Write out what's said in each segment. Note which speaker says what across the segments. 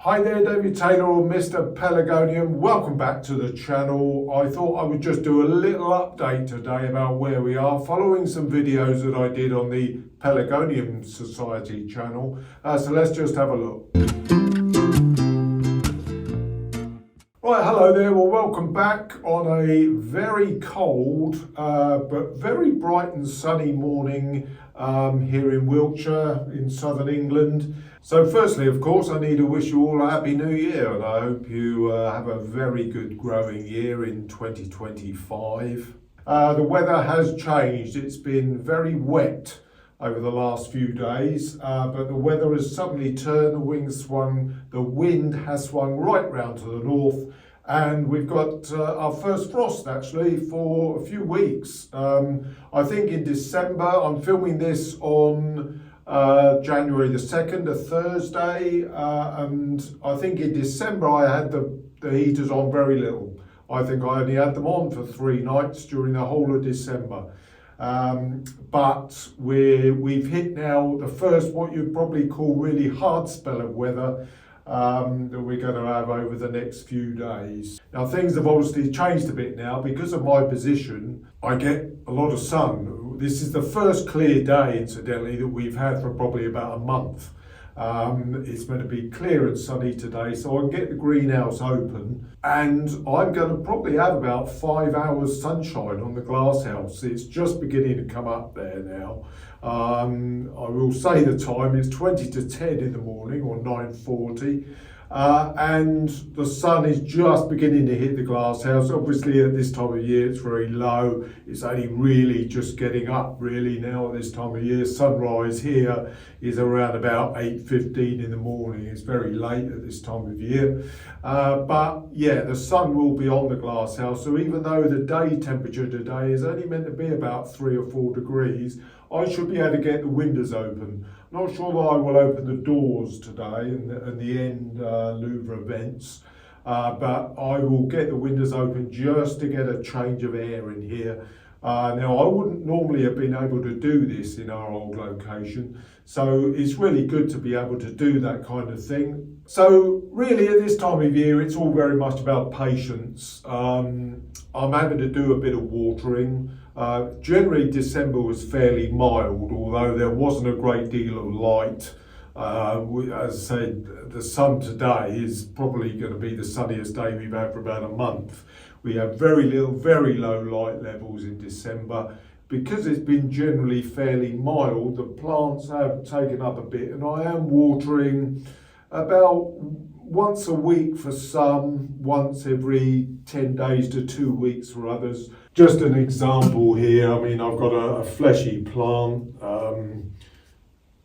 Speaker 1: Hi there, David Taylor or Mr. Pelargonium. Welcome back to the channel. I thought I would just do a little update today about where we are, following some videos that I did on the Pelargonium Society channel. So let's just have a look. Right, hello there. Well, welcome back on a very cold but very bright and sunny morning here in Wiltshire in southern England. So firstly, of course, I need to wish you all a happy new year, and I hope you have a very good growing year in 2025. The weather has changed. It's been very wet over the last few days, but the weather has suddenly turned, the wind has swung right round to the north, and we've got our first frost actually for a few weeks. I think in December, I'm filming this on January the 2nd, a Thursday, and I think in December I had the heaters on very little. I think I only had them on for 3 nights during the whole of December. But we've hit now the first, what you'd probably call really hard spell of weather that we're going to have over the next few days. Now things have obviously changed a bit now because of my position. I get a lot of sun. This is the first clear day, incidentally, that we've had for probably about a month. It's meant to be clear and sunny today, so I can get the greenhouse open, and I'm going to probably have about 5 hours sunshine on the glass house. It's just beginning to come up there now. I will say the time, it's 20 to 10 in the morning, or 9:40. And the sun is just beginning to hit the glass house. Obviously at this time of year it's very low. It's only really just getting up really now at this time of year. Sunrise here is around about 8:15 in the morning. It's very late at this time of year. But yeah, the sun will be on the glass house. So even though the day temperature today is only meant to be about 3 or 4 degrees, I should be able to get the windows open. Not sure that I will open the doors today and the end louver vents, but I will get the windows open just to get a change of air in here. Now I wouldn't normally have been able to do this in our old location, so it's really good to be able to do that kind of thing. So really at this time of year it's all very much about patience. I'm having to do a bit of watering. Generally December was fairly mild, although there wasn't a great deal of light. As I said, the sun today is probably going to be the sunniest day we've had for about a month. We have very low light levels in December. Because it's been generally fairly mild, the plants have taken up a bit, and I am watering about once a week for some, once every 10 days to 2 weeks for others. Just an example here, I mean, I've got a fleshy plant.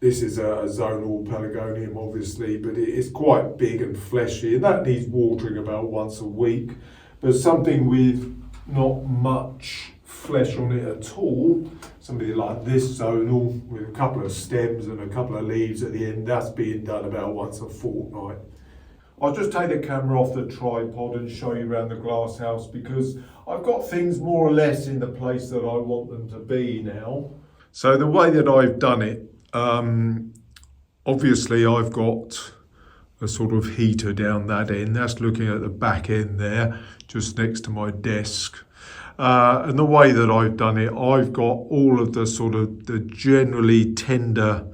Speaker 1: This is a zonal pelargonium, obviously, but it is quite big and fleshy, and that needs watering about once a week. But something with not much flesh on it at all, something like this zonal with a couple of stems and a couple of leaves at the end, that's being done about once a fortnight. I'll just take the camera off the tripod and show you around the glass house, because I've got things more or less in the place that I want them to be now. So the way that I've done it, obviously I've got a sort of heater down that end. That's looking at the back end there, just next to my desk. And the way that I've done it, I've got all of the sort of the generally tender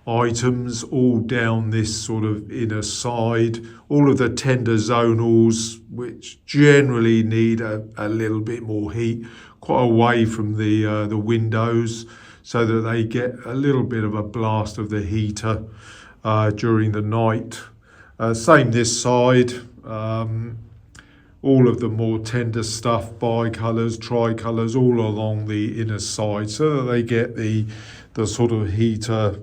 Speaker 1: items all down this sort of inner side, all of the tender zonals which generally need a little bit more heat, quite away from the windows, so that they get a little bit of a blast of the heater during the night. Same this side, all of the more tender stuff, bicolours, tricolours, all along the inner side, so that they get the sort of heater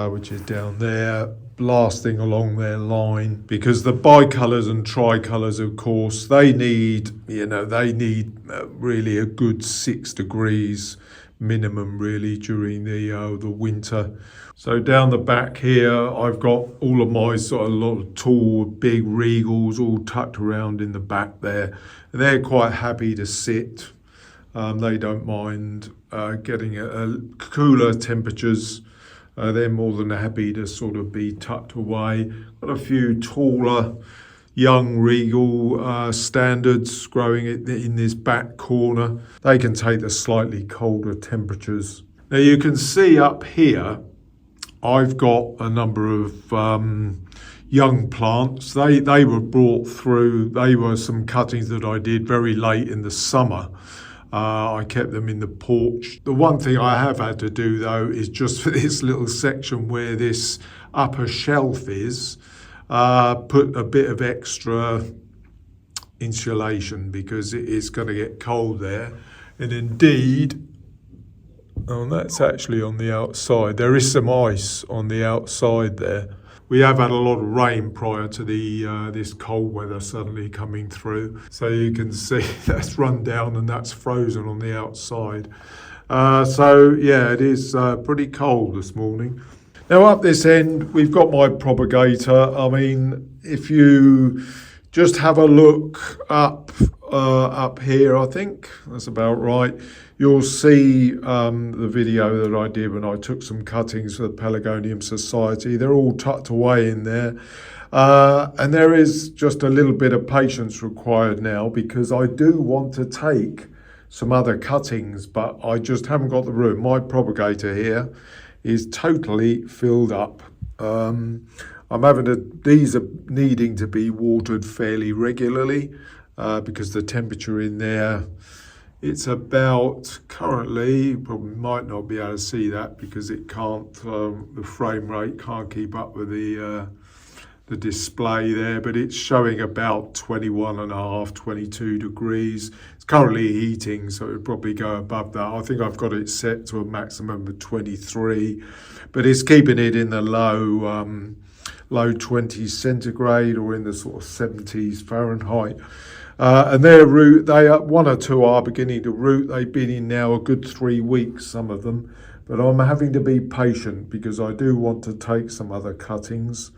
Speaker 1: which is down there, blasting along their line. Because the bicolours and tricolours, of course, they need really a good 6 degrees minimum really during the winter. So down the back here I've got all of my sort of lot of tall big regals all tucked around in the back there. They're quite happy to sit. They don't mind getting cooler temperatures they're more than happy to sort of be tucked away. Got a few taller young regal standards growing in this back corner. They can take the slightly colder temperatures. Now you can see up here, I've got a number of young plants. They were brought through. They were some cuttings that I did very late in the summer. I kept them in the porch. The one thing I have had to do though is just for this little section where this upper shelf is, put a bit of extra insulation because it's going to get cold there. And indeed, that's actually on the outside. There is some ice on the outside there. We have had a lot of rain prior to this cold weather suddenly coming through. So you can see that's run down and that's frozen on the outside. So yeah, it is pretty cold this morning. Now up this end, we've got my propagator. I mean, if you just have a look up here, I think that's about right. You'll see the video that I did when I took some cuttings for the Pelargonium Society. They're all tucked away in there. And there is just a little bit of patience required now because I do want to take some other cuttings, but I just haven't got the room. My propagator here is totally filled up. These are needing to be watered fairly regularly because the temperature in there, it's about currently, you probably might not be able to see that because it can't, the frame rate can't keep up with the display there, but it's showing about 21.5, 22 degrees. It's currently heating, so it'll probably go above that. I think I've got it set to a maximum of 23, but it's keeping it in the low 20s centigrade or in the sort of 70s Fahrenheit. And one or two are beginning to root. They've been in now a good 3 weeks, some of them, but I'm having to be patient because I do want to take some other cuttings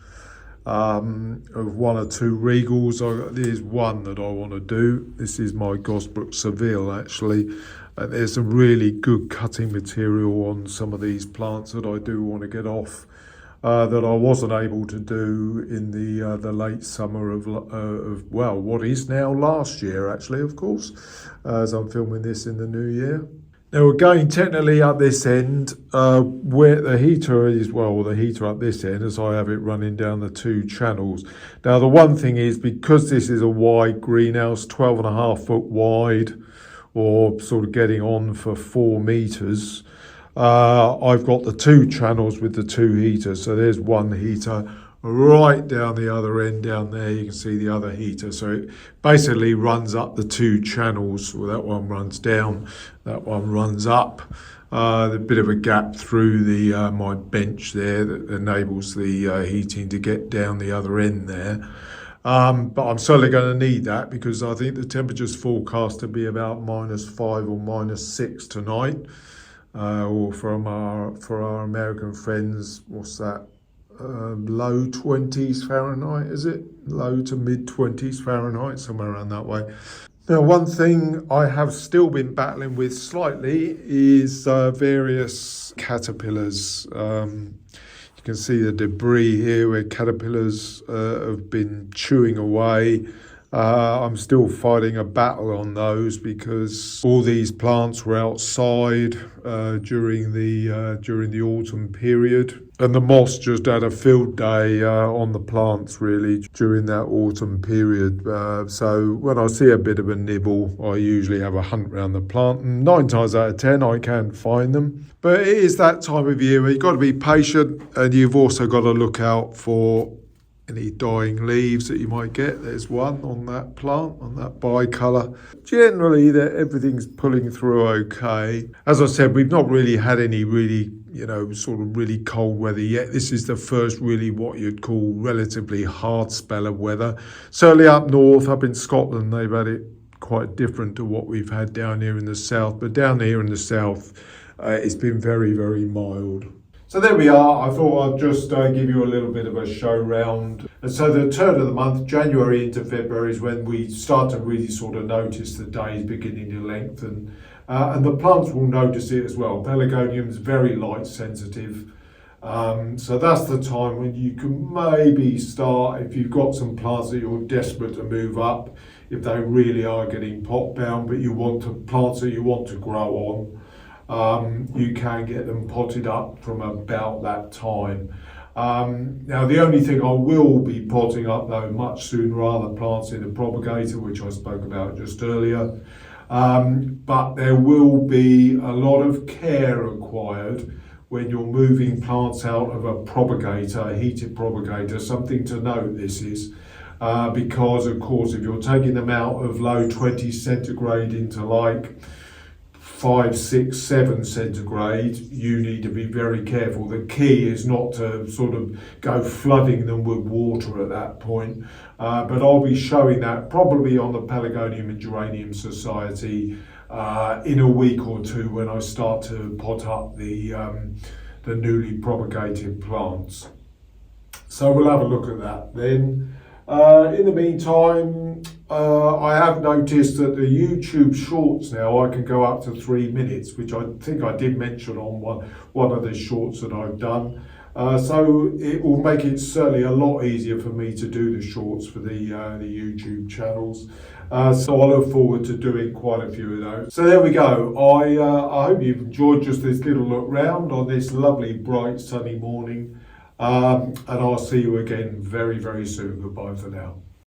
Speaker 1: of one or two regals. There's one that I want to do. This is my Gosbrook Seville actually. There's some really good cutting material on some of these plants that I do want to get off. That I wasn't able to do in the late summer of what is now last year actually, of course, as I'm filming this in the new year. Now we're going technically up this end where the heater is, the heater up this end as I have it running down the two channels. Now the one thing is because this is a wide greenhouse, 12.5 foot wide or sort of getting on for 4 meters, I've got the two channels with the two heaters. So there's one heater right down the other end down there. You can see the other heater. So it basically runs up the two channels. Well, that one runs down, that one runs up. A bit of a gap through my bench there that enables the heating to get down the other end there. But I'm certainly going to need that because I think the temperature's forecast to be about -5 or -6 tonight. Or for our American friends, what's that? Low 20s Fahrenheit, is it? Low to mid 20s Fahrenheit, somewhere around that way. Now, one thing I have still been battling with slightly is various caterpillars. You can see the debris here where caterpillars have been chewing away. I'm still fighting a battle on those because all these plants were outside during the autumn period, and the moss just had a field day on the plants really during that autumn period. So when I see a bit of a nibble, I usually have a hunt around the plant, and 9 times out of 10 I can find them. But it is that time of year where you've got to be patient, and you've also got to look out for any dying leaves that you might get. There's one on that plant, on that bicolour. Generally, everything's pulling through okay. As I said, we've not really had any really, sort of really cold weather yet. This is the first really what you'd call relatively hard spell of weather. Certainly up north, up in Scotland, they've had it quite different to what we've had down here in the south. But down here in the south, it's been very, very mild. So there we are. I thought I'd just give you a little bit of a show round. And so the turn of the month, January into February, is when we start to really sort of notice the days beginning to lengthen. And the plants will notice it as well. Pelargonium's very light sensitive. So that's the time when you can maybe start, if you've got some plants that you're desperate to move up, if they really are getting pot bound, but you want to plants that you want to grow on, you can get them potted up from about that time. Now the only thing I will be potting up though much sooner are the plants in the propagator, which I spoke about just earlier. But there will be a lot of care required when you're moving plants out of a propagator, a heated propagator. Something to note this is, because of course if you're taking them out of low 20 centigrade into like 5, 6, 7 centigrade, you need to be very careful. The key is not to sort of go flooding them with water at that point. But I'll be showing that probably on the Pelargonium and Geranium Society in a week or two when I start to pot up the newly propagated plants. So we'll have a look at that then. In the meantime, I have noticed that the YouTube shorts now, I can go up to 3 minutes, which I think I did mention on one of the shorts that I've done. So it will make it certainly a lot easier for me to do the shorts for the YouTube channels. So I look forward to doing quite a few of those. So there we go. I hope you've enjoyed just this little look round on this lovely bright sunny morning. And I'll see you again very, very soon. Goodbye for now.